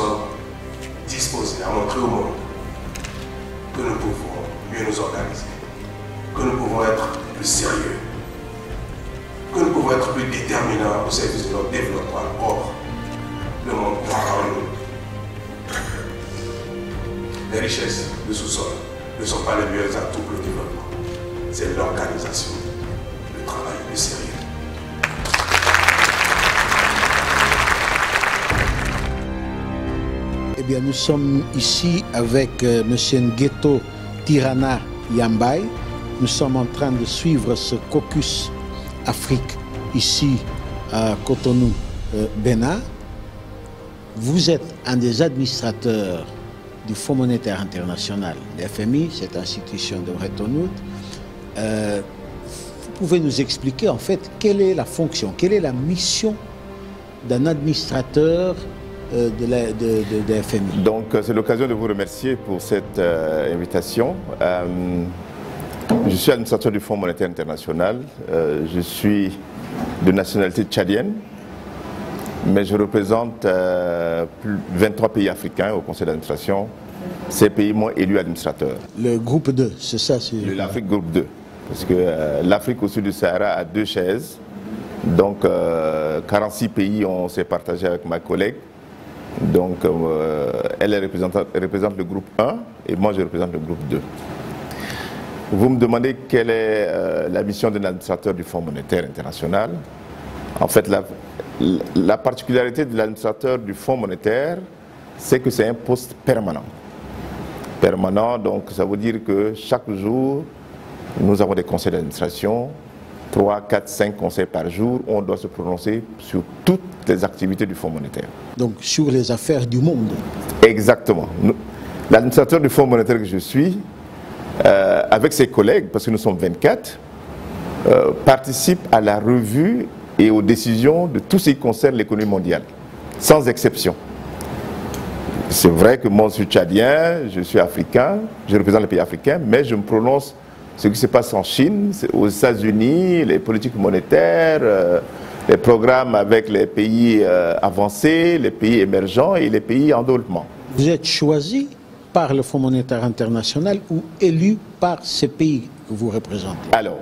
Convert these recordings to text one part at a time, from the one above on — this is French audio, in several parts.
sommes disposés à montrer au monde que nous pouvons mieux nous organiser, que nous pouvons être plus sérieux, que nous pouvons être plus déterminants au service de notre développement. Or, le monde croit en nous. Les richesses du sous-sol ne sont pas les meilleurs atouts pour le développement. C'est l'organisation, le travail, le sérieux. Eh bien, nous sommes ici avec M. Ngueto Tirana Yambay. Nous sommes en train de suivre ce caucus Afrique ici à Cotonou, Bénin. Vous êtes un des administrateurs du Fonds monétaire international, le FMI, cette institution de Bretton Woods. Vous pouvez nous expliquer en fait quelle est la fonction, quelle est la mission d'un administrateur de FMI. Donc c'est l'occasion de vous remercier pour cette invitation. Je suis administrateur du Fonds monétaire international. Je suis de nationalité tchadienne, mais je représente 23 pays africains au conseil d'administration. Ces pays m'ont élu administrateur. Le groupe 2, c'est ça? L'Afrique groupe 2. Parce que l'Afrique au sud du Sahara a 2 chaises. Donc 46 pays, on s'est partagé avec ma collègue. Donc elle représente le groupe 1 et moi je représente le groupe 2. Vous me demandez quelle est la mission d'un administrateur du Fonds monétaire international. En fait, la particularité de l'administrateur du Fonds monétaire, c'est que c'est un poste permanent. Permanent, donc ça veut dire que chaque jour, nous avons des conseils d'administration, 3, 4, 5 conseils par jour, où on doit se prononcer sur toutes les activités du Fonds monétaire. Donc sur les affaires du monde. Exactement. L'administrateur du Fonds monétaire que je suis, avec ses collègues, parce que nous sommes 24, participe à la revue et aux décisions de tout ce qui concerne l'économie mondiale, sans exception. C'est vrai que moi je suis tchadien, je suis africain, je représente les pays africains, mais je me prononce ce qui se passe en Chine, aux États-Unis, les politiques monétaires, les programmes avec les pays avancés, les pays émergents et les pays en développement. Vous êtes choisi par le Fonds monétaire international ou élu par ces pays que vous représentez? Alors,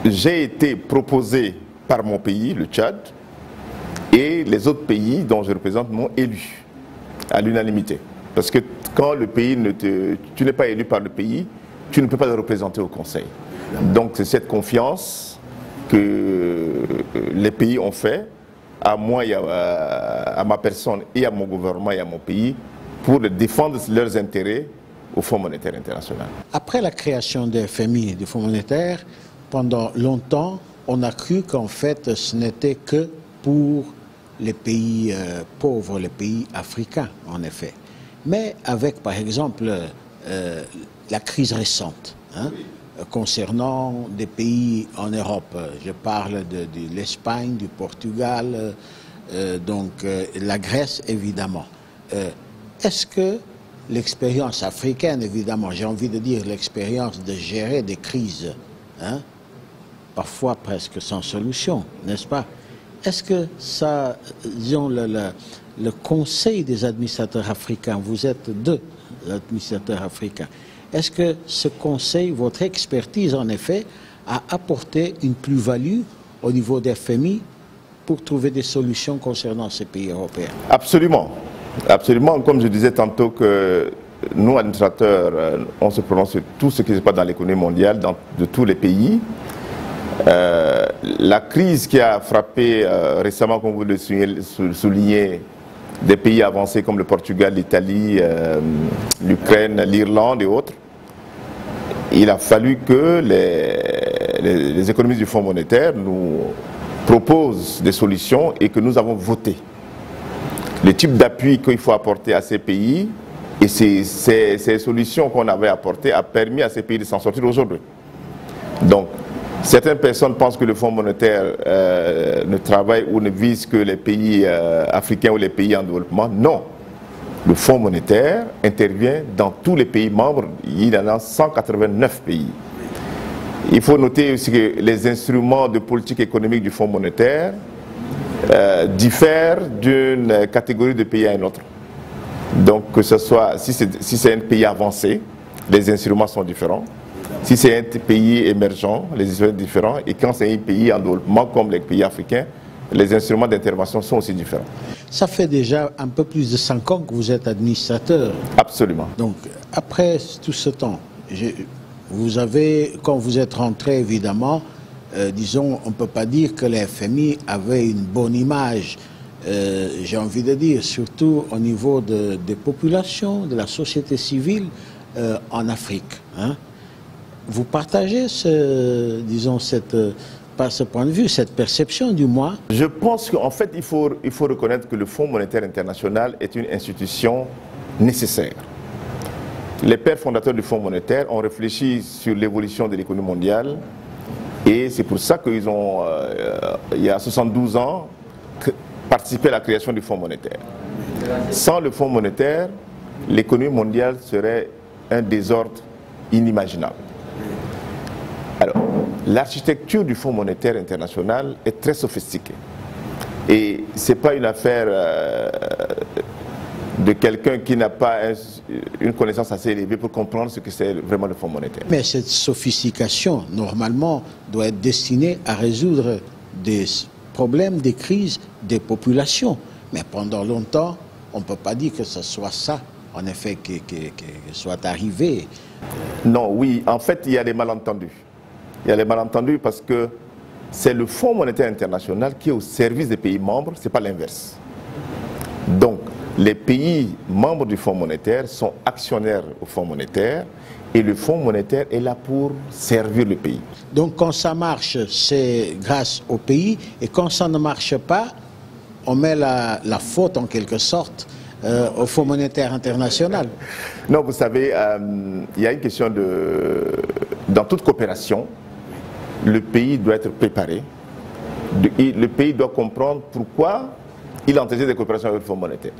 j'ai été proposé par mon pays, le Tchad, et les autres pays dont je représente m'ont élu à l'unanimité. Parce que quand le pays tu n'es pas élu par le pays, tu ne peux pas le représenter au Conseil. Donc c'est cette confiance que les pays ont fait à moi, et à ma personne et à mon gouvernement et à mon pays pour défendre leurs intérêts au Fonds monétaire international. Après la création du FMI et du Fonds monétaire, pendant longtemps, on a cru qu'en fait ce n'était que pour les pays pauvres, les pays africains en effet. Mais avec par exemple la crise récente, hein, concernant des pays en Europe, je parle de l'Espagne, du Portugal, donc la Grèce évidemment. Est-ce que l'expérience africaine, évidemment, j'ai envie de dire l'expérience de gérer des crises, hein, parfois presque sans solution, n'est-ce pas? Est-ce que ça, disons, le conseil des administrateurs africains, vous êtes 2 administrateurs africains, est-ce que ce conseil, votre expertise en effet, a apporté une plus-value au niveau des FMI pour trouver des solutions concernant ces pays européens? Absolument. Absolument. Comme je disais tantôt que nous, administrateurs, on se prononce sur tout ce qui se passe dans l'économie mondiale, de tous les pays. La crise qui a frappé récemment, comme vous le soulignez, des pays avancés comme le Portugal, l'Italie, l'Ukraine, l'Irlande et autres, il a fallu que les économistes du Fonds monétaire nous proposent des solutions et que nous avons voté. Le type d'appui qu'il faut apporter à ces pays et ces solutions qu'on avait apportées a permis à ces pays de s'en sortir aujourd'hui. Donc, certaines personnes pensent que le Fonds monétaire ne travaille ou ne vise que les pays africains ou les pays en développement. Non. Le Fonds monétaire intervient dans tous les pays membres. Il y en a 189 pays. Il faut noter aussi que les instruments de politique économique du Fonds monétaire diffèrent d'une catégorie de pays à une autre. Donc, que ce soit, si c'est un pays avancé, les instruments sont différents. Si c'est un pays émergent, les instruments sont différents. Et quand c'est un pays en développement, comme les pays africains, les instruments d'intervention sont aussi différents. Ça fait déjà un peu plus de 5 ans que vous êtes administrateur. Absolument. Donc, après tout ce temps, vous avez, quand vous êtes rentré, évidemment, disons, on ne peut pas dire que les FMI avaient une bonne image, j'ai envie de dire, surtout au niveau des populations, de la société civile en Afrique. Hein. Vous partagez, disons, par ce point de vue, cette perception du moins? Je pense qu'en fait, il faut reconnaître que le Fonds monétaire international est une institution nécessaire. Les pères fondateurs du Fonds monétaire ont réfléchi sur l'évolution de l'économie mondiale et c'est pour ça qu'ils ont, il y a 72 ans, participé à la création du Fonds monétaire. Sans le Fonds monétaire, l'économie mondiale serait un désordre inimaginable. Alors, l'architecture du Fonds monétaire international est très sophistiquée. Et ce n'est pas une affaire de quelqu'un qui n'a pas une connaissance assez élevée pour comprendre ce que c'est vraiment le Fonds monétaire. Mais cette sophistication, normalement, doit être destinée à résoudre des problèmes, des crises des populations. Mais pendant longtemps, on ne peut pas dire que ce soit ça, en effet, qui soit arrivé. Non, oui, en fait, il y a des malentendus. Il y a des malentendus parce que c'est le Fonds monétaire international qui est au service des pays membres, ce n'est pas l'inverse. Donc, les pays membres du Fonds monétaire sont actionnaires au Fonds monétaire et le Fonds monétaire est là pour servir le pays. Donc, quand ça marche, c'est grâce au pays et quand ça ne marche pas, on met la faute en quelque sorte au Fonds monétaire international. Non, vous savez, il y a une question dans toute coopération, le pays doit être préparé. Le pays doit comprendre pourquoi il a entamé des coopérations avec le Fonds monétaire.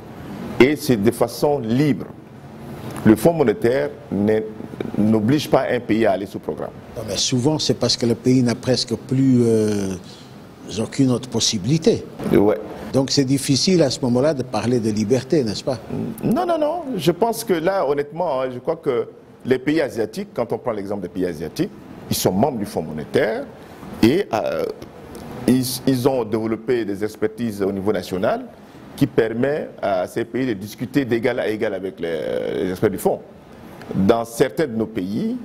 Et c'est de façon libre. Le Fonds monétaire n'oblige pas un pays à aller sous programme. Non, mais souvent, c'est parce que le pays n'a presque plus aucune autre possibilité. Ouais. Donc c'est difficile à ce moment-là de parler de liberté, n'est-ce pas? Non, non, non. Je pense que là, honnêtement, je crois que les pays asiatiques, quand on prend l'exemple des pays asiatiques, ils sont membres du Fonds monétaire et ils ont développé des expertises au niveau national qui permet à ces pays de discuter d'égal à égal avec les experts du Fonds. Dans certains de nos pays,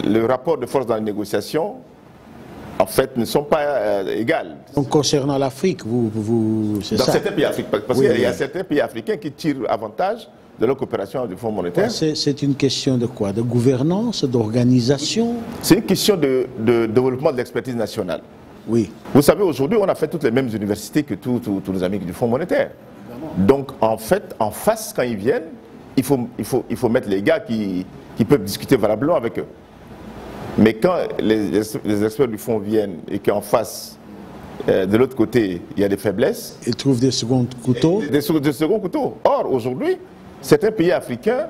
le rapport de force dans les négociations, en fait, ne sont pas égales. Donc concernant l'Afrique, c'est ça? Dans certains pays africains, parce qu'il y a certains pays africains qui tirent avantage de leur coopération du Fonds monétaire. C'est une question de quoi? De gouvernance, d'organisation? C'est une question de développement de l'expertise nationale. Oui. Vous savez, aujourd'hui, on a fait toutes les mêmes universités que tous nos amis du Fonds monétaire. Donc, en fait, en face, quand ils viennent, il faut mettre les gars qui peuvent discuter valablement avec eux. Mais quand les experts du Fonds viennent et qu'en face, de l'autre côté, il y a des faiblesses... Ils trouvent des seconds couteaux? Des seconds couteaux. Or, aujourd'hui, certains pays africains,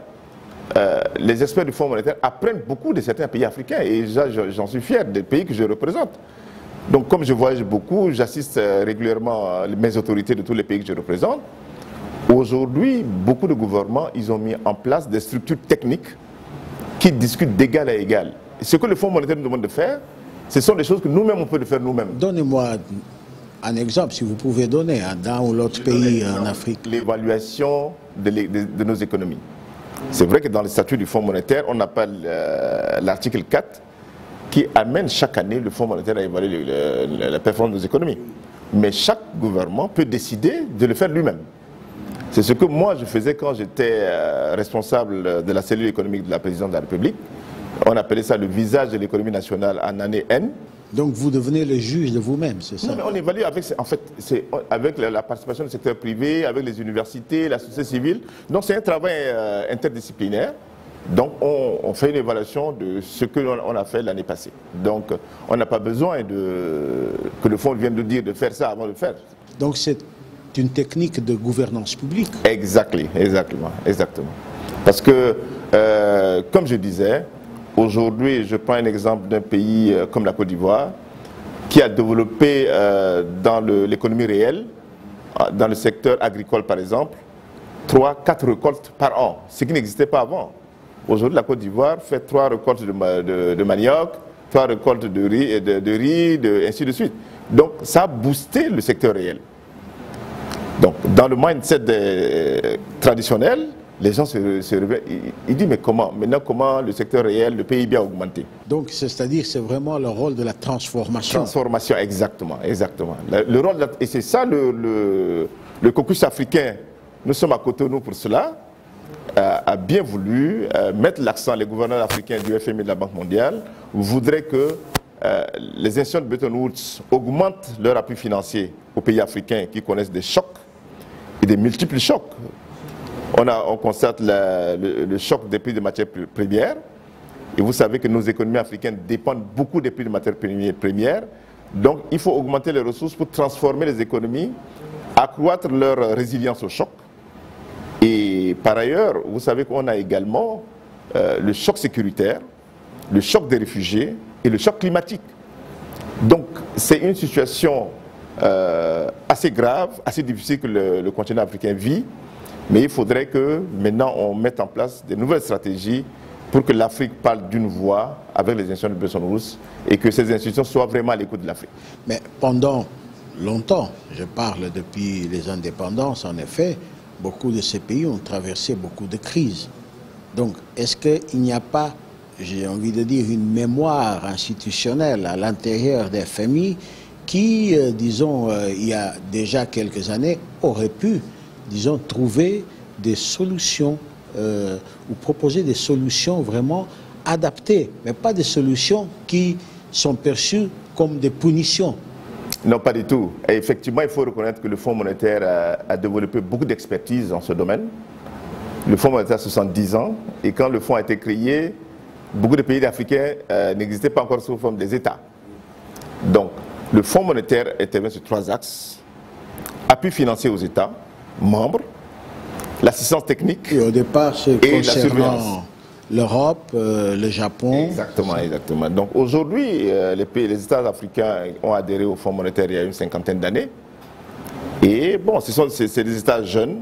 les experts du Fonds monétaire apprennent beaucoup de certains pays africains. Et j'en suis fier des pays que je représente. Donc, comme je voyage beaucoup, j'assiste régulièrement à mes autorités de tous les pays que je représente. Aujourd'hui, beaucoup de gouvernements, ils ont mis en place des structures techniques qui discutent d'égal à égal. Et ce que le Fonds monétaire nous demande de faire, ce sont des choses que nous-mêmes, on peut le faire nous-mêmes. Donnez-moi un exemple, si vous pouvez donner, d'un ou l'autre pays en Afrique. L'évaluation de nos économies. C'est vrai que dans le statut du Fonds monétaire, on n'a pas l'article 4 qui amène chaque année le Fonds monétaire à évaluer la performance de nos économies. Mais chaque gouvernement peut décider de le faire lui-même. C'est ce que moi je faisais quand j'étais responsable de la cellule économique de la présidence de la République. On appelait ça le visage de l'économie nationale en année N. Donc vous devenez le juge de vous-même, c'est ça? Non, mais on évalue avec, en fait, avec la participation du secteur privé, avec les universités, la société civile. Donc c'est un travail interdisciplinaire. Donc on fait une évaluation de ce que l'on a fait l'année passée. Donc on n'a pas besoin que le fonds vienne nous dire de faire ça avant de le faire. Donc c'est une technique de gouvernance publique? Exactement. Parce que, comme je disais, aujourd'hui, je prends un exemple d'un pays comme la Côte d'Ivoire, qui a développé dans l'économie réelle dans le secteur agricole par exemple, 3-4 récoltes par an, ce qui n'existait pas avant. Aujourd'hui, la Côte d'Ivoire fait 3 récoltes de manioc, 3 récoltes de riz, ainsi de suite. Donc, ça a boosté le secteur réel. Donc, dans le mindset traditionnel, les gens se réveillent. Ils disent, mais comment? Maintenant, comment le secteur réel, le PIB a augmenté? Donc, c'est-à-dire, c'est vraiment le rôle de la transformation. Transformation, exactement, exactement. Le rôle et c'est ça le caucus africain. Nous sommes à Cotonou pour cela. A bien voulu mettre l'accent, les gouverneurs africains du FMI et de la Banque mondiale voudraient que les institutions de Bretton Woods augmentent leur appui financier aux pays africains qui connaissent des chocs et des multiples chocs. On constate le choc des prix des matières premières. Et vous savez que nos économies africaines dépendent beaucoup des prix des matières premières. Donc il faut augmenter les ressources pour transformer les économies, accroître leur résilience au choc. Et par ailleurs, vous savez qu'on a également le choc sécuritaire, le choc des réfugiés et le choc climatique. Donc c'est une situation assez grave, assez difficile que le continent africain vit. Mais il faudrait que maintenant on mette en place de nouvelles stratégies pour que l'Afrique parle d'une voix avec les institutions de Bretton Woods et que ces institutions soient vraiment à l'écoute de l'Afrique. Mais pendant longtemps, je parle depuis les indépendances, en effet, beaucoup de ces pays ont traversé beaucoup de crises. Donc, est-ce qu'il n'y a pas, j'ai envie de dire, une mémoire institutionnelle à l'intérieur des FMI qui, disons, il y a déjà quelques années, aurait pu, disons, trouver des solutions ou proposer des solutions vraiment adaptées, mais pas des solutions qui sont perçues comme des punitions? Non, pas du tout. Et effectivement, il faut reconnaître que le Fonds monétaire a développé beaucoup d'expertise dans ce domaine. Le Fonds monétaire a 70 ans, et quand le fonds a été créé, beaucoup de pays africains n'existaient pas encore sous forme des États. Donc, le Fonds monétaire intervient sur 3 axes. Appui financier aux États membres, l'assistance technique et au départ, c'est et la surveillance. L'Europe, le Japon. Exactement, exactement. Donc aujourd'hui, les États africains ont adhéré au Fonds monétaire il y a une 50aine d'années. Et bon, c'est des États jeunes.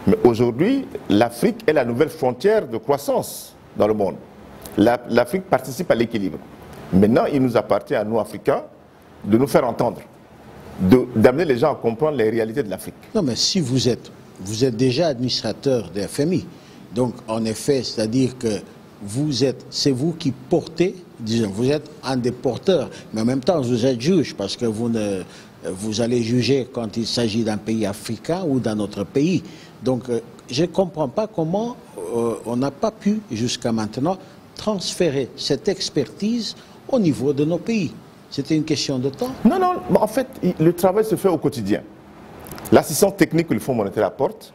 Mais aujourd'hui, l'Afrique est la nouvelle frontière de croissance dans le monde. L'Afrique participe à l'équilibre. Maintenant, il nous appartient à nous, Africains, de nous faire entendre, d'amener les gens à comprendre les réalités de l'Afrique. Non, mais si vous êtes déjà administrateur des FMI, donc en effet, c'est-à-dire que c'est vous qui portez, disons, vous êtes un des porteurs, mais en même temps, vous êtes juge, parce que vous allez juger quand il s'agit d'un pays africain ou d'un autre pays. Donc, je ne comprends pas comment on n'a pas pu, jusqu'à maintenant, transférer cette expertise au niveau de nos pays. C'était une question de temps? Non, non, en fait, le travail se fait au quotidien. L'assistance technique que le Fonds monétaire apporte,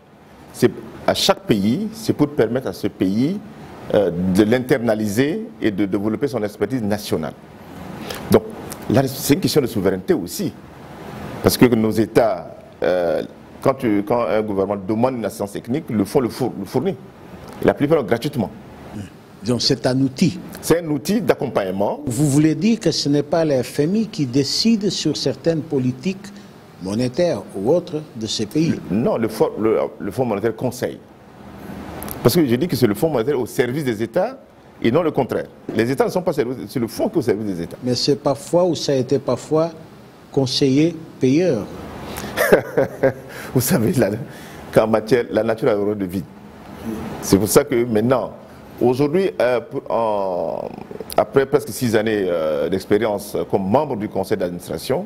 c'est à chaque pays, c'est pour permettre à ce pays de l'internaliser et de développer son expertise nationale. Donc, c'est une question de souveraineté aussi. Parce que nos États, quand un gouvernement demande une assistance technique, le fonds le fournit. Et la plupart gratuitement. Donc c'est un outil. C'est un outil d'accompagnement. Vous voulez dire que ce n'est pas les FMI qui décident sur certaines politiques monétaires ou autres de ces pays? Non, le Fonds monétaire conseille. Parce que je dis que c'est le Fonds monétaire au service des États et non le contraire. Les États ne sont pas service, c'est le Fonds qui est au service des États. Mais c'est parfois, ou ça a été parfois, conseiller payeur. Vous savez, qu'en matière, la nature a horreur de vide. C'est pour ça que maintenant, aujourd'hui, après presque 6 années d'expérience comme membre du conseil d'administration,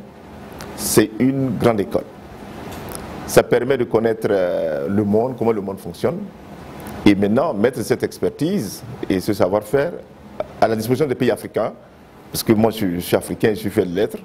c'est une grande école. Ça permet de connaître le monde, comment le monde fonctionne, et maintenant mettre cette expertise et ce savoir-faire à la disposition des pays africains, parce que moi je suis africain, je suis fait de l'être,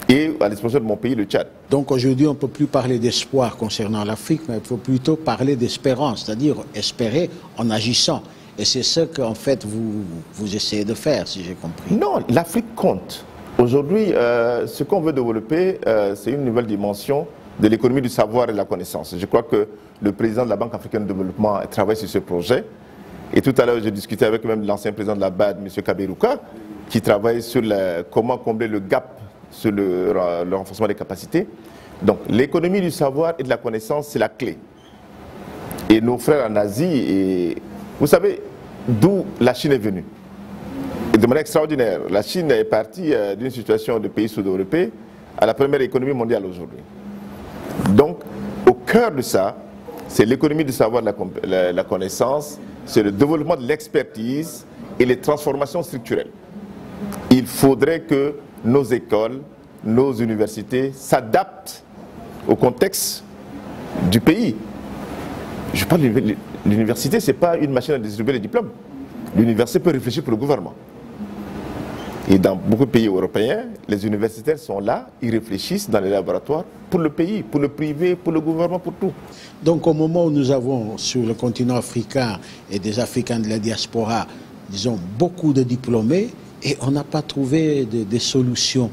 et à la disposition de mon pays, le Tchad. Donc aujourd'hui, on ne peut plus parler d'espoir concernant l'Afrique, mais il faut plutôt parler d'espérance, c'est-à-dire espérer en agissant. Et c'est ce qu'en fait vous essayez de faire, si j'ai compris. Non, l'Afrique compte. Aujourd'hui, ce qu'on veut développer, c'est une nouvelle dimension de l'économie du savoir et de la connaissance. Je crois que le président de la Banque africaine de développement travaille sur ce projet. Et tout à l'heure, j'ai discuté avec même l'ancien président de la BAD, M. Kaberuka, qui travaille sur comment combler le gap sur le renforcement des capacités. Donc l'économie du savoir et de la connaissance, c'est la clé. Et nos frères en Asie, et vous savez d'où la Chine est venue. Et de manière extraordinaire, la Chine est partie d'une situation de pays sous-développé à la première économie mondiale aujourd'hui. Donc, au cœur de ça, c'est l'économie du savoir, de la connaissance, c'est le développement de l'expertise et les transformations structurelles. Il faudrait que nos écoles, nos universités s'adaptent au contexte du pays. Je parle de l'université, ce n'est pas une machine à distribuer les diplômes. L'université peut réfléchir pour le gouvernement. Et dans beaucoup de pays européens, les universitaires sont là, ils réfléchissent dans les laboratoires pour le pays, pour le privé, pour le gouvernement, pour tout. Donc au moment où nous avons sur le continent africain et des Africains de la diaspora, disons, beaucoup de diplômés, et on n'a pas trouvé des solutions.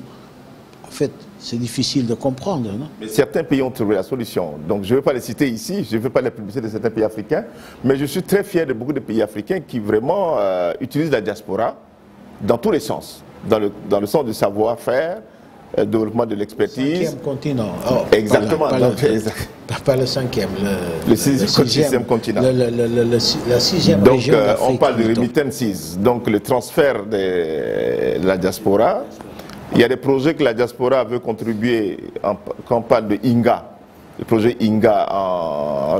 En fait, c'est difficile de comprendre, non? Mais certains pays ont trouvé la solution. Donc je ne vais pas les citer ici, je ne veux pas la publicité de certains pays africains, mais je suis très fier de beaucoup de pays africains qui vraiment utilisent la diaspora dans tous les sens. Dans le sens du savoir-faire, développement de l'expertise. Cinquième continent. Oh, exactement. Pas le cinquième. Le sixième continent. La sixième région d'Afrique. Donc on parle de remittances, donc le transfert de la diaspora. Il y a des projets que la diaspora veut contribuer, quand on parle de INGA, le projet INGA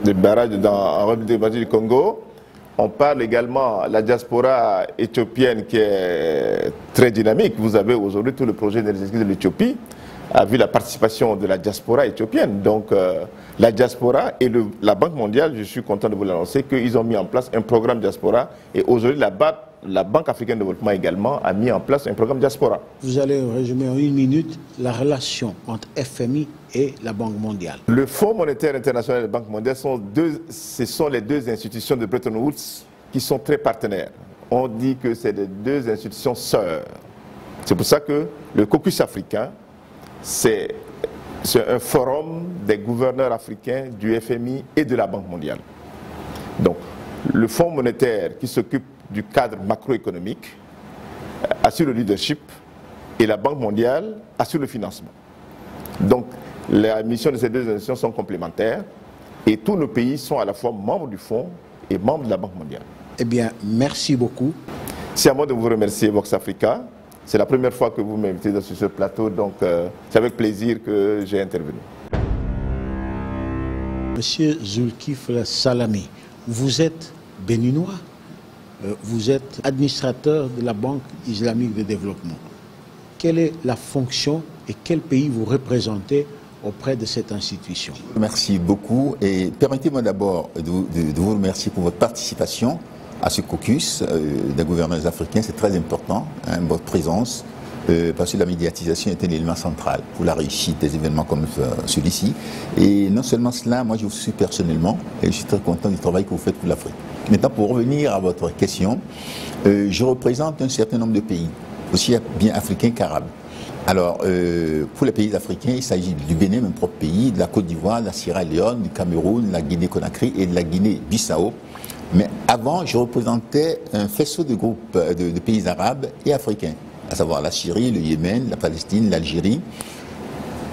de barrage en République démocratique du Congo. On parle également de la diaspora éthiopienne qui est très dynamique. Vous avez aujourd'hui tout le projet énergétique de l'Éthiopie, a vu la participation de la diaspora éthiopienne. Donc la diaspora et la Banque mondiale, je suis content de vous l'annoncer, qu'ils ont mis en place un programme diaspora. Et aujourd'hui, la Banque africaine de développement également a mis en place un programme diaspora. Vous allez résumer en une minute la relation entre FMI et la Banque mondiale. Le Fonds monétaire international et la Banque mondiale, ce sont les deux institutions de Bretton Woods qui sont très partenaires. On dit que c'est les deux institutions sœurs. C'est pour ça que le caucus africain, c'est un forum des gouverneurs africains du FMI et de la Banque mondiale. Donc, le Fonds monétaire qui s'occupe du cadre macroéconomique assure le leadership et la Banque mondiale assure le financement. Donc, les missions de ces deux institutions sont complémentaires et tous nos pays sont à la fois membres du Fonds et membres de la Banque mondiale. Eh bien, merci beaucoup. C'est à moi de vous remercier, Vox Africa. C'est la première fois que vous m'invitez sur ce plateau, donc c'est avec plaisir que j'ai intervenu. Monsieur Zulkifle Salami, vous êtes béninois, vous êtes administrateur de la Banque islamique de développement. Quelle est la fonction et quel pays vous représentez auprès de cette institution? Merci beaucoup et permettez-moi d'abord de vous remercier pour votre participation à ce caucus des gouverneurs africains. C'est très important, hein, votre présence, parce que la médiatisation est un élément central pour la réussite des événements comme celui-ci. Et non seulement cela, moi je vous suis personnellement et je suis très content du travail que vous faites pour l'Afrique. Maintenant, pour revenir à votre question, je représente un certain nombre de pays, aussi bien africains qu'arabes. Alors, pour les pays africains, il s'agit du Bénin, mon propre pays, de la Côte d'Ivoire, de la Sierra Leone, du Cameroun, de la Guinée-Conakry et de la Guinée-Bissau. Mais avant, je représentais un faisceau de groupes de pays arabes et africains, à savoir la Syrie, le Yémen, la Palestine, l'Algérie,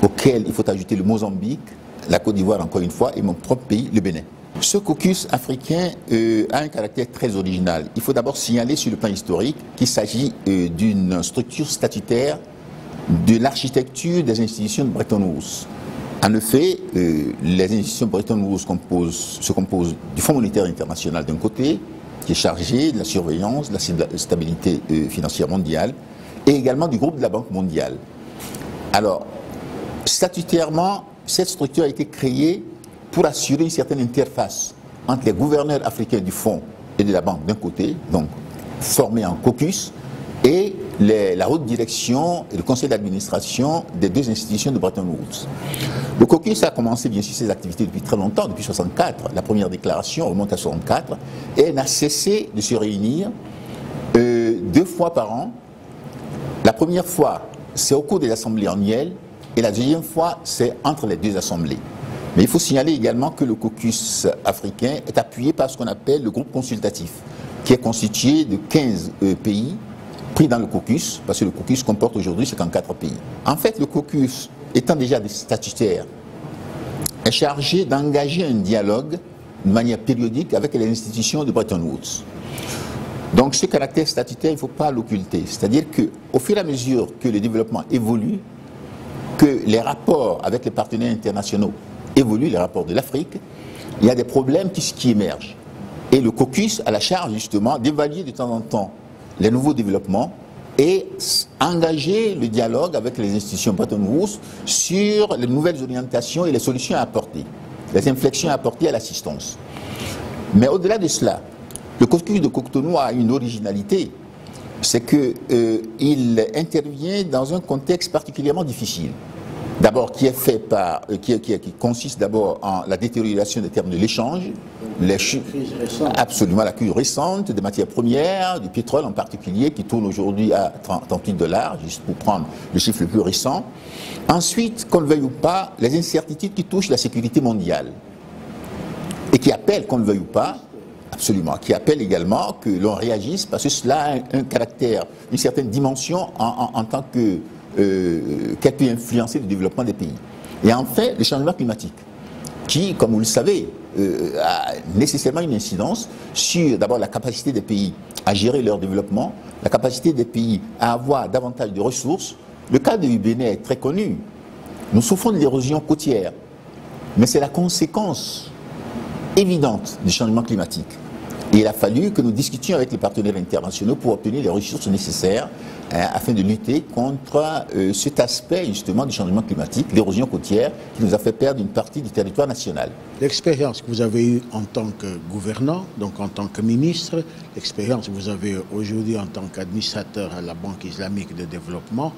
auquel il faut ajouter le Mozambique, la Côte d'Ivoire encore une fois, et mon propre pays, le Bénin. Ce caucus africain a un caractère très original. Il faut d'abord signaler sur le plan historique qu'il s'agit d'une structure statutaire de l'architecture des institutions de Bretton Woods. En effet, les institutions de Bretton Woods se composent du Fonds monétaire international d'un côté, qui est chargé de la surveillance, de la stabilité financière mondiale, et également du groupe de la Banque mondiale. Alors, statutairement, cette structure a été créée pour assurer une certaine interface entre les gouverneurs africains du Fonds et de la Banque d'un côté, donc formés en caucus, et la haute direction et le conseil d'administration des deux institutions de Bretton Woods. Le caucus a commencé bien sûr ses activités depuis très longtemps, depuis 1964. La première déclaration remonte à 1964 et n'a cessé de se réunir 2 fois par an. La première fois, c'est au cours des assemblées annuelles et la deuxième fois, c'est entre les deux assemblées. Mais il faut signaler également que le caucus africain est appuyé par ce qu'on appelle le groupe consultatif, qui est constitué de 15 pays pris dans le caucus, parce que le caucus comporte aujourd'hui 54 pays. En fait, le caucus étant déjà statutaire, est chargé d'engager un dialogue de manière périodique avec les institutions de Bretton Woods. Donc ce caractère statutaire, il ne faut pas l'occulter. C'est-à-dire qu'au fur et à mesure que le développement évolue, que les rapports avec les partenaires internationaux évoluent, les rapports de l'Afrique, il y a des problèmes qui émergent. Et le caucus a la charge justement d'évaluer de temps en temps les nouveaux développements et engager le dialogue avec les institutions Bretton Woods sur les nouvelles orientations et les solutions à apporter, les inflexions à apporter à l'assistance. Mais au-delà de cela, le caucus de Cotonou a une originalité, c'est qu'il intervient dans un contexte particulièrement difficile. D'abord, qui est fait par, qui consiste d'abord en la détérioration des termes de l'échange, absolument la crise récente des matières premières, du pétrole en particulier, qui tourne aujourd'hui à 38 $, juste pour prendre le chiffre le plus récent. Ensuite, qu'on le veuille ou pas, les incertitudes qui touchent la sécurité mondiale et qui appellent, qu'on le veuille ou pas, absolument, qui appellent également que l'on réagisse parce que cela a un caractère, une certaine dimension en tant que qu'elle peut influencer le développement des pays. Et enfin, le changement climatique, qui, comme vous le savez, a nécessairement une incidence sur d'abord la capacité des pays à gérer leur développement, la capacité des pays à avoir davantage de ressources. Le cas du Bénin est très connu. Nous souffrons de l'érosion côtière, mais c'est la conséquence évidente du changement climatique. Et il a fallu que nous discutions avec les partenaires internationaux pour obtenir les ressources nécessaires afin de lutter contre cet aspect justement du changement climatique, l'érosion côtière, qui nous a fait perdre une partie du territoire national. L'expérience que vous avez eue en tant que gouvernant, donc en tant que ministre, l'expérience que vous avez aujourd'hui en tant qu'administrateur à la Banque islamique de développement,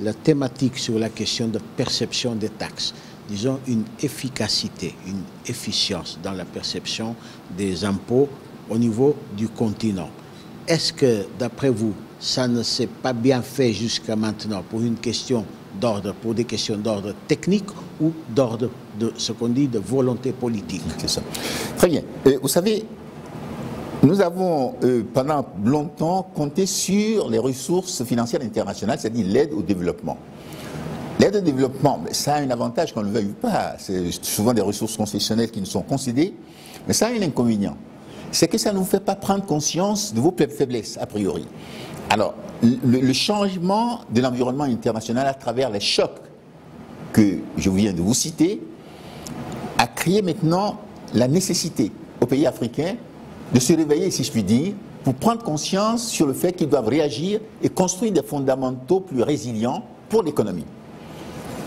la thématique sur la question de perception des taxes, disons une efficacité, une efficience dans la perception des impôts au niveau du continent. Est-ce que, d'après vous, ça ne s'est pas bien fait jusqu'à maintenant pour une question d'ordre, pour des questions d'ordre technique ou d'ordre de ce qu'on dit de volonté politique? C'est ça. Très bien. Vous savez, nous avons pendant longtemps compté sur les ressources financières internationales, c'est-à-dire l'aide au développement. L'aide au développement, ça a un avantage qu'on ne le veuille pas. C'est souvent des ressources concessionnelles qui nous sont concédées, mais ça a un inconvénient. C'est que ça ne nous fait pas prendre conscience de vos faiblesses, a priori. Alors, le changement de l'environnement international à travers les chocs que je viens de vous citer a créé maintenant la nécessité aux pays africains de se réveiller, si je puis dire, pour prendre conscience sur le fait qu'ils doivent réagir et construire des fondamentaux plus résilients pour l'économie.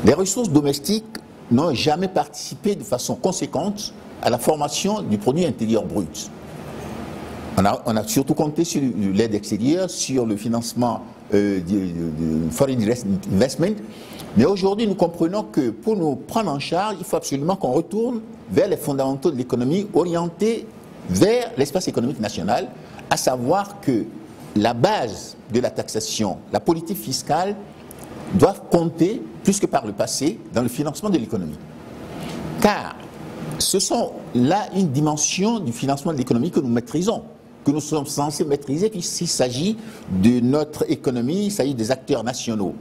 Les ressources domestiques n'ont jamais participé de façon conséquente à la formation du produit intérieur brut. On a surtout compté sur l'aide extérieure, sur le financement du foreign investment. Mais aujourd'hui, nous comprenons que pour nous prendre en charge, il faut absolument qu'on retourne vers les fondamentaux de l'économie, orientés vers l'espace économique national, à savoir que la base de la taxation, la politique fiscale, doivent compter, plus que par le passé, dans le financement de l'économie. Car ce sont là une dimension du financement de l'économie que nous maîtrisons, que nous sommes censés maîtriser, puisqu'il s'agit de notre économie, il s'agit des acteurs nationaux.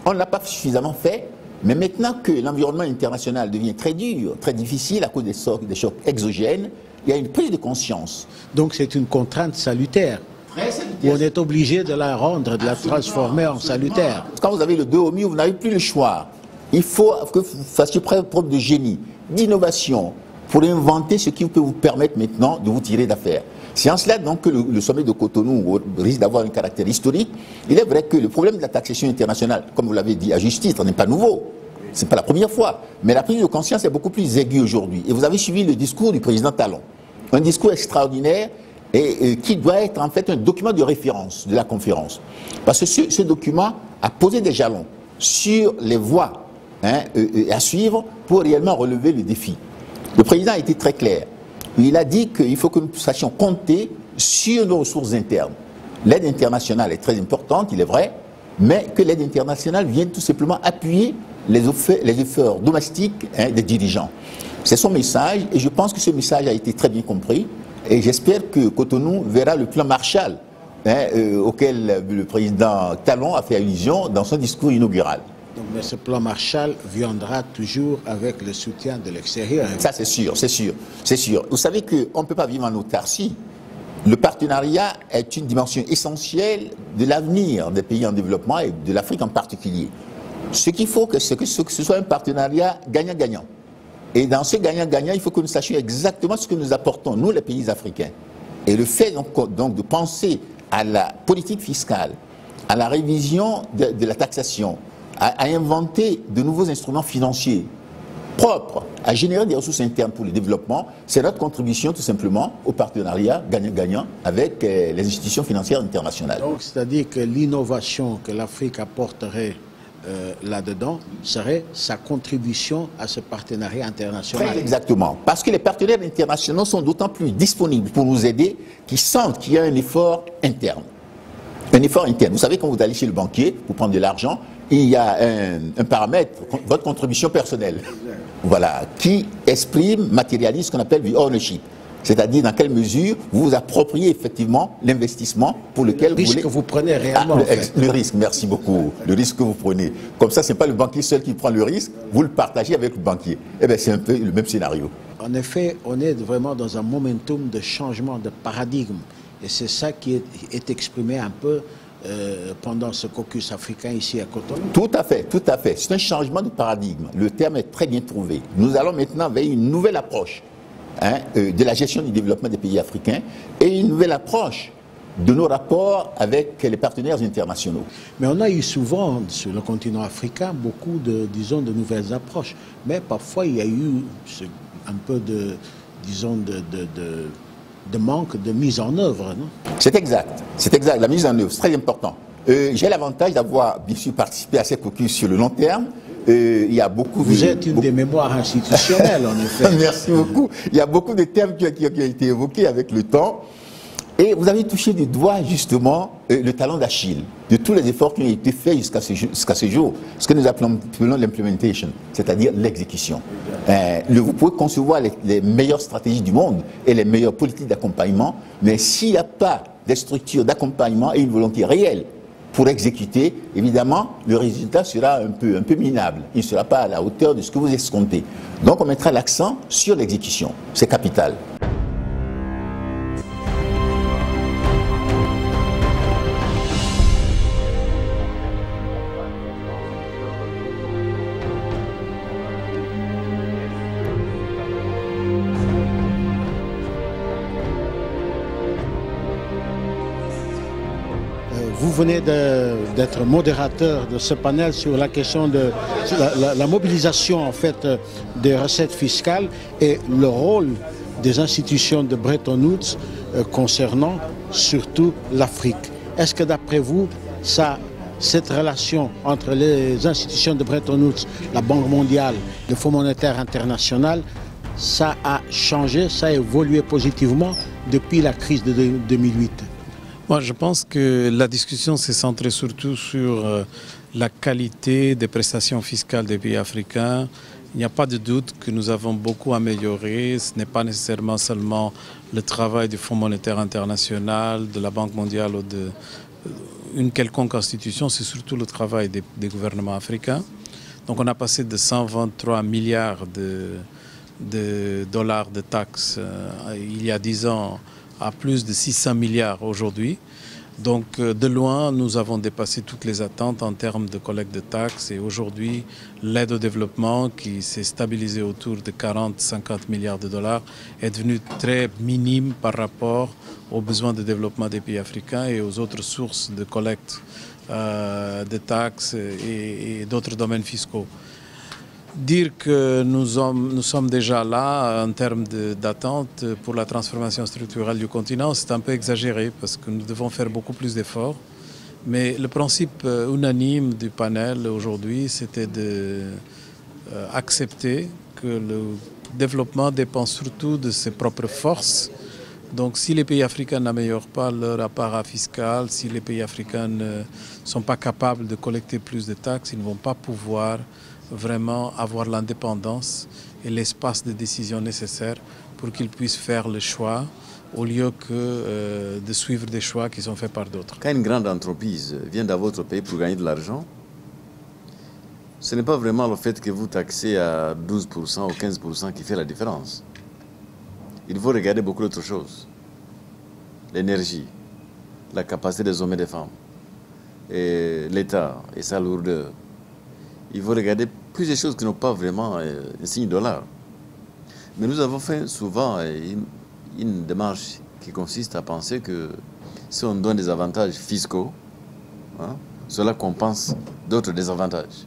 On ne l'a pas suffisamment fait, mais maintenant que l'environnement international devient très dur, très difficile à cause des chocs exogènes, il y a une prise de conscience. Donc c'est une contrainte salutaire. Très salutaire. On est obligé de la rendre, de la transformer en salutaire. Quand vous avez le dos au mur, vous n'avez plus le choix. Il faut que vous fassiez preuve de génie, d'innovation, pour inventer ce qui peut vous permettre maintenant de vous tirer d'affaire. C'est en cela donc que le sommet de Cotonou risque d'avoir un caractère historique. Il est vrai que le problème de la taxation internationale, comme vous l'avez dit à juste titre, n'est pas nouveau. Ce n'est pas la première fois. Mais la prise de conscience est beaucoup plus aiguë aujourd'hui. Et vous avez suivi le discours du président Talon. Un discours extraordinaire et qui doit être en fait un document de référence de la conférence. Parce que ce document a posé des jalons sur les voies à suivre pour réellement relever le défi. Le président a été très clair. Il a dit qu'il faut que nous sachions compter sur nos ressources internes. L'aide internationale est très importante, il est vrai, mais que l'aide internationale vienne tout simplement appuyer les efforts domestiques des dirigeants. C'est son message et je pense que ce message a été très bien compris et j'espère que Cotonou verra le plan Marshall auquel le président Talon a fait allusion dans son discours inaugural. Donc, mais ce plan Marshall viendra toujours avec le soutien de l'extérieur. Ça, c'est sûr, c'est sûr, c'est sûr. Vous savez qu'on ne peut pas vivre en autarcie. Le partenariat est une dimension essentielle de l'avenir des pays en développement et de l'Afrique en particulier. Ce qu'il faut, c'est que ce soit un partenariat gagnant-gagnant. Et dans ce gagnant-gagnant, il faut que nous sachions exactement ce que nous apportons, nous, les pays africains. Et le fait donc de penser à la politique fiscale, à la révision de la taxation, à inventer de nouveaux instruments financiers propres, à générer des ressources internes pour le développement, c'est notre contribution tout simplement au partenariat gagnant-gagnant avec les institutions financières internationales. Donc, c'est-à-dire que l'innovation que l'Afrique apporterait là-dedans serait sa contribution à ce partenariat international. Très exactement. Parce que les partenaires internationaux sont d'autant plus disponibles pour nous aider qu'ils sentent qu'il y a un effort interne. Un effort interne. Vous savez, quand vous allez chez le banquier pour prendre de l'argent, il y a un paramètre, votre contribution personnelle, voilà, qui exprime, matérialise ce qu'on appelle du ownership. C'est-à-dire dans quelle mesure vous vous appropriez effectivement l'investissement pour lequel vous voulez... Le risque que vous prenez réellement. Le risque, merci beaucoup. Le risque que vous prenez. Comme ça, ce n'est pas le banquier seul qui prend le risque, vous le partagez avec le banquier. Eh bien, c'est un peu le même scénario. En effet, on est vraiment dans un momentum de changement de paradigme. Et c'est ça qui est exprimé un peu pendant ce caucus africain ici à Cotonou. Tout à fait, tout à fait. C'est un changement de paradigme. Le terme est très bien trouvé. Nous allons maintenant vers une nouvelle approche de la gestion du développement des pays africains et une nouvelle approche de nos rapports avec les partenaires internationaux. Mais on a eu souvent sur le continent africain beaucoup de, disons, de nouvelles approches. Mais parfois il y a eu un peu de, disons, de manque de mise en œuvre, non? C'est exact, la mise en œuvre, c'est très important. J'ai l'avantage d'avoir bien sûr participé à ces caucus sur le long terme. Il y a beaucoup Vous êtes une des mémoires institutionnelles, en effet. Merci beaucoup. Il y a beaucoup de termes qui ont été évoqués avec le temps. Et vous avez touché du doigt justement le talon d'Achille de tous les efforts qui ont été faits jusqu'à ce jour, ce que nous appelons l'implementation, c'est-à-dire l'exécution. Vous pouvez concevoir les meilleures stratégies du monde et les meilleures politiques d'accompagnement, mais s'il n'y a pas des structures d'accompagnement et une volonté réelle pour exécuter, évidemment, le résultat sera un peu minable. Il ne sera pas à la hauteur de ce que vous escomptez. Donc on mettra l'accent sur l'exécution. C'est capital. Vous venez d'être modérateur de ce panel sur la question de la mobilisation en fait des recettes fiscales et le rôle des institutions de Bretton Woods concernant surtout l'Afrique. Est-ce que d'après vous, cette relation entre les institutions de Bretton Woods, la Banque mondiale, le Fonds monétaire international, ça a changé, ça a évolué positivement depuis la crise de 2008? Moi, je pense que la discussion s'est centrée surtout sur la qualité des prestations fiscales des pays africains. Il n'y a pas de doute que nous avons beaucoup amélioré. Ce n'est pas nécessairement seulement le travail du Fonds monétaire international, de la Banque mondiale ou d'une quelconque institution, c'est surtout le travail des gouvernements africains. Donc on a passé de 123 milliards de dollars de taxes il y a 10 ans à plus de 600 milliards aujourd'hui. Donc de loin, nous avons dépassé toutes les attentes en termes de collecte de taxes et aujourd'hui, l'aide au développement qui s'est stabilisée autour de 40-50 milliards de dollars est devenue très minime par rapport aux besoins de développement des pays africains et aux autres sources de collecte de taxes et d'autres domaines fiscaux. Dire que nous sommes déjà là en termes d'attente pour la transformation structurelle du continent, c'est un peu exagéré parce que nous devons faire beaucoup plus d'efforts. Mais le principe unanime du panel aujourd'hui, c'était d'accepter que le développement dépend surtout de ses propres forces. Donc si les pays africains n'améliorent pas leur appareil fiscal, si les pays africains ne sont pas capables de collecter plus de taxes, ils ne vont pas pouvoir vraiment avoir l'indépendance et l'espace de décision nécessaire pour qu'ils puissent faire le choix au lieu que de suivre des choix qui sont faits par d'autres. Quand une grande entreprise vient dans votre pays pour gagner de l'argent, ce n'est pas vraiment le fait que vous taxez à 12% ou 15% qui fait la différence. Il faut regarder beaucoup d'autres choses. L'énergie, la capacité des hommes et des femmes, et l'État et sa lourdeur. Il faut regarder plusieurs choses qui n'ont pas vraiment un signe dollar. Mais nous avons fait souvent une démarche qui consiste à penser que si on donne des avantages fiscaux, hein, cela compense d'autres désavantages.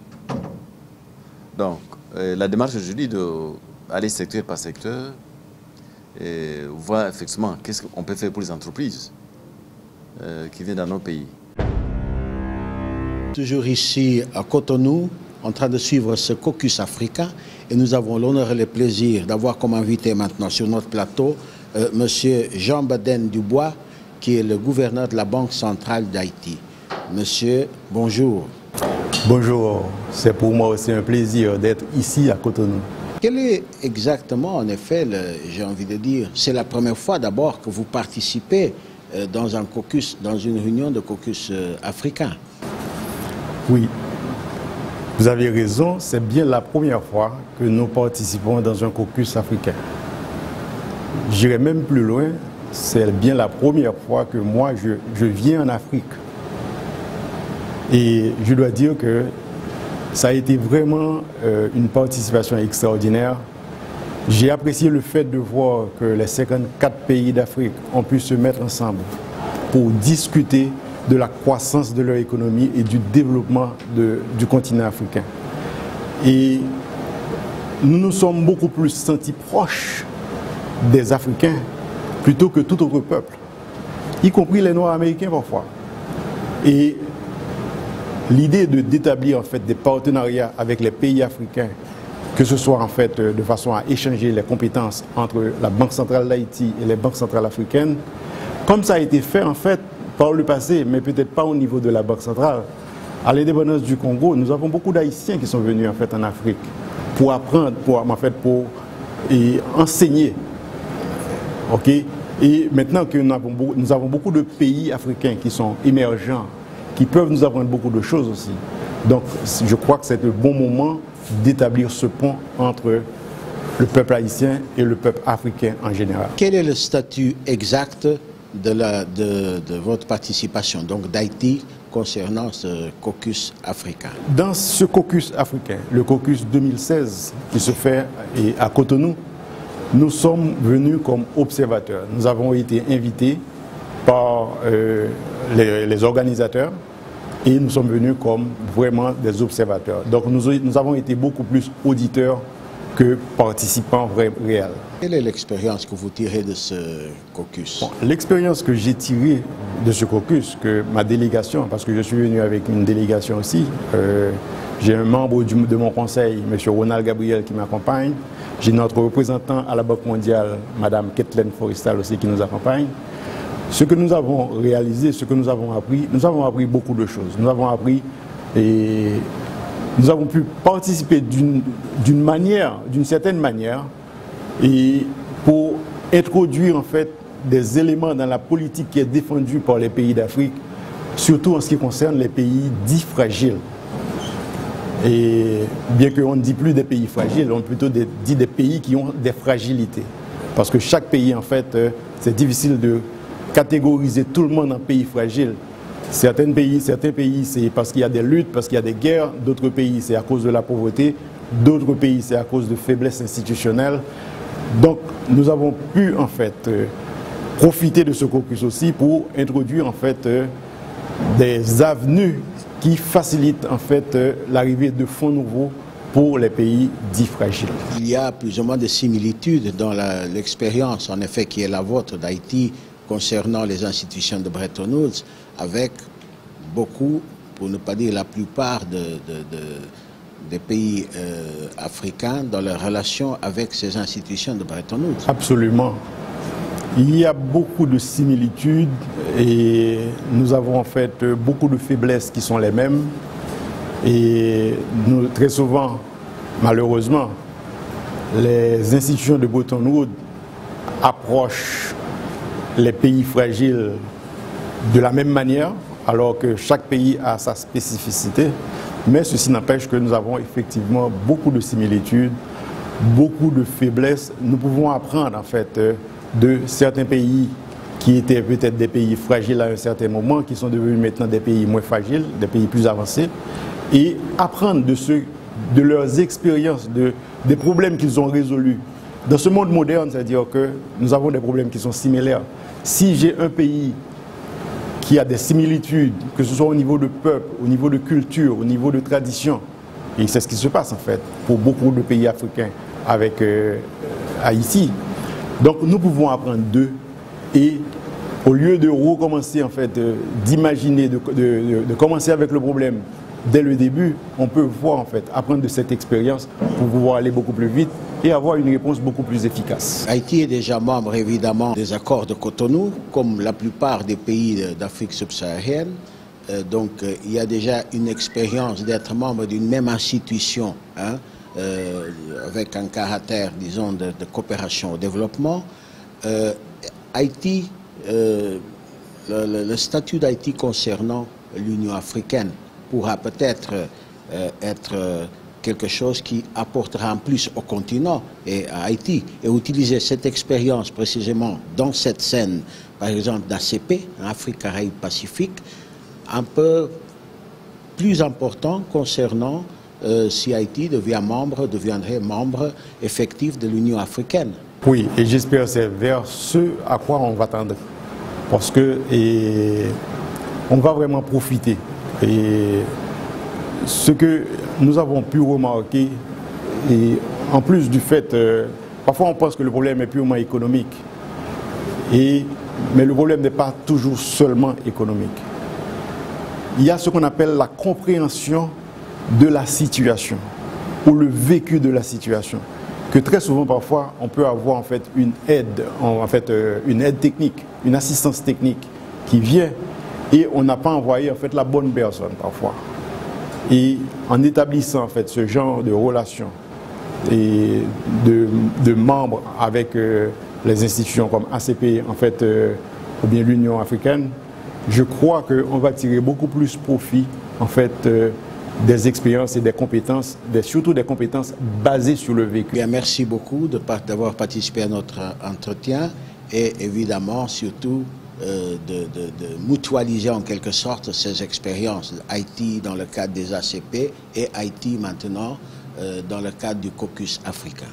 Donc, la démarche aujourd'hui d'aller secteur par secteur et voir effectivement qu'est-ce qu'on peut faire pour les entreprises qui viennent dans nos pays. Toujours ici à Cotonou, en train de suivre ce caucus africain, et nous avons l'honneur et le plaisir d'avoir comme invité maintenant sur notre plateau M. Jean Baden Dubois, qui est le gouverneur de la Banque centrale d'Haïti. Monsieur, bonjour. Bonjour, c'est pour moi aussi un plaisir d'être ici à Cotonou. Quel est exactement, en effet, j'ai envie de dire, c'est la première fois d'abord que vous participez dans un caucus, dans une réunion de caucus africain? Oui, vous avez raison, c'est bien la première fois que nous participons dans un caucus africain. J'irai même plus loin, c'est bien la première fois que moi je viens en Afrique. Et je dois dire que ça a été vraiment une participation extraordinaire. J'ai apprécié le fait de voir que les 54 pays d'Afrique ont pu se mettre ensemble pour discuter de la croissance de leur économie et du développement du continent africain. Et nous nous sommes beaucoup plus sentis proches des Africains plutôt que tout autre peuple, y compris les Noirs américains parfois. Et l'idée d'établir en fait des partenariats avec les pays africains, que ce soit en fait de façon à échanger les compétences entre la Banque centrale d'Haïti et les banques centrales africaines, comme ça a été fait en fait par le passé, mais peut-être pas au niveau de la Banque centrale. À l'indépendance du Congo, nous avons beaucoup d'Haïtiens qui sont venus en fait en Afrique pour apprendre, pour enseigner. Ok. Et maintenant que nous avons beaucoup de pays africains qui sont émergents, qui peuvent nous apprendre beaucoup de choses aussi. Donc je crois que c'est le bon moment d'établir ce pont entre le peuple haïtien et le peuple africain en général. Quel est le statut exact de votre participation, donc d'Haïti, concernant ce caucus africain? Dans ce caucus africain, le caucus 2016 qui se fait à Cotonou, nous sommes venus comme observateurs. Nous avons été invités par les organisateurs et nous sommes venus comme vraiment des observateurs. Donc nous avons été beaucoup plus auditeurs que participants réels. Quelle est l'expérience que vous tirez de ce caucus? L'expérience que j'ai tirée de ce caucus, que ma délégation, parce que je suis venu avec une délégation aussi, j'ai un membre de mon conseil, M. Ronald Gabriel, qui m'accompagne. J'ai notre représentant à la Banque mondiale, Mme Kathleen Forrestal aussi, qui nous accompagne. Ce que nous avons réalisé, ce que nous avons appris beaucoup de choses. Nous avons appris et nous avons pu participer d'une certaine manière, et pour introduire en fait des éléments dans la politique qui est défendue par les pays d'Afrique, surtout en ce qui concerne les pays dits fragiles. Et bien qu'on ne dit plus des pays fragiles, on plutôt dit des pays qui ont des fragilités. Parce que chaque pays, en fait, c'est difficile de catégoriser tout le monde en pays fragile. Certains pays, c'est parce qu'il y a des luttes, parce qu'il y a des guerres. D'autres pays, c'est à cause de la pauvreté. D'autres pays, c'est à cause de faiblesses institutionnelles. Donc, nous avons pu, en fait, profiter de ce caucus aussi pour introduire, en fait, des avenues qui facilitent, en fait, l'arrivée de fonds nouveaux pour les pays dits fragiles. Il y a plus ou moins de similitudes dans l'expérience, en effet, qui est la vôtre d'Haïti concernant les institutions de Bretton Woods, avec beaucoup, pour ne pas dire la plupart des pays africains dans leur relation avec ces institutions de Bretton Woods. Absolument. Il y a beaucoup de similitudes et nous avons en fait beaucoup de faiblesses qui sont les mêmes. Et nous, très souvent, malheureusement, les institutions de Bretton Woods approchent les pays fragiles de la même manière, alors que chaque pays a sa spécificité. Mais ceci n'empêche que nous avons effectivement beaucoup de similitudes, beaucoup de faiblesses. Nous pouvons apprendre en fait de certains pays qui étaient peut-être des pays fragiles à un certain moment, qui sont devenus maintenant des pays moins fragiles, des pays plus avancés, et apprendre de leurs expériences, des problèmes qu'ils ont résolus. Dans ce monde moderne, c'est-à-dire que nous avons des problèmes qui sont similaires. Si j'ai un pays qui a des similitudes, que ce soit au niveau de peuple, au niveau de culture, au niveau de tradition, et c'est ce qui se passe en fait pour beaucoup de pays africains avec Haïti. Donc nous pouvons apprendre d'eux et au lieu de recommencer en fait, d'imaginer, de commencer avec le problème dès le début, on peut voir en fait, apprendre de cette expérience pour pouvoir aller beaucoup plus vite et avoir une réponse beaucoup plus efficace. Haïti est déjà membre évidemment des accords de Cotonou, comme la plupart des pays d'Afrique subsaharienne. Donc il y a déjà une expérience d'être membre d'une même institution, hein, avec un caractère, disons, de coopération au développement. Haïti, le statut d'Haïti concernant l'Union africaine pourra peut-être être quelque chose qui apportera en plus au continent et à Haïti. Et utiliser cette expérience précisément dans cette scène, par exemple d'ACP, Afrique, Caraïbes, Pacifique, un peu plus important concernant si Haïti deviendrait membre effectif de l'Union africaine. Oui, et j'espère que c'est vers ce à quoi on va tendre. Parce que on va vraiment profiter. Et ce que nous avons pu remarquer, et en plus du fait, parfois on pense que le problème est purement économique, mais le problème n'est pas toujours seulement économique. Il y a ce qu'on appelle la compréhension de la situation, ou le vécu de la situation, que très souvent parfois on peut avoir en fait une aide technique, une assistance technique qui vient et on n'a pas envoyé en fait la bonne personne parfois. Et en établissant en fait ce genre de relation et de membres avec les institutions comme ACP en fait ou bien l'Union africaine, je crois qu'on va tirer beaucoup plus profit en fait des expériences et des compétences, surtout des compétences basées sur le vécu. Bien, merci beaucoup d'avoir participé à notre entretien et évidemment surtout de mutualiser en quelque sorte ces expériences. Haïti dans le cadre des ACP et Haïti maintenant dans le cadre du caucus africain.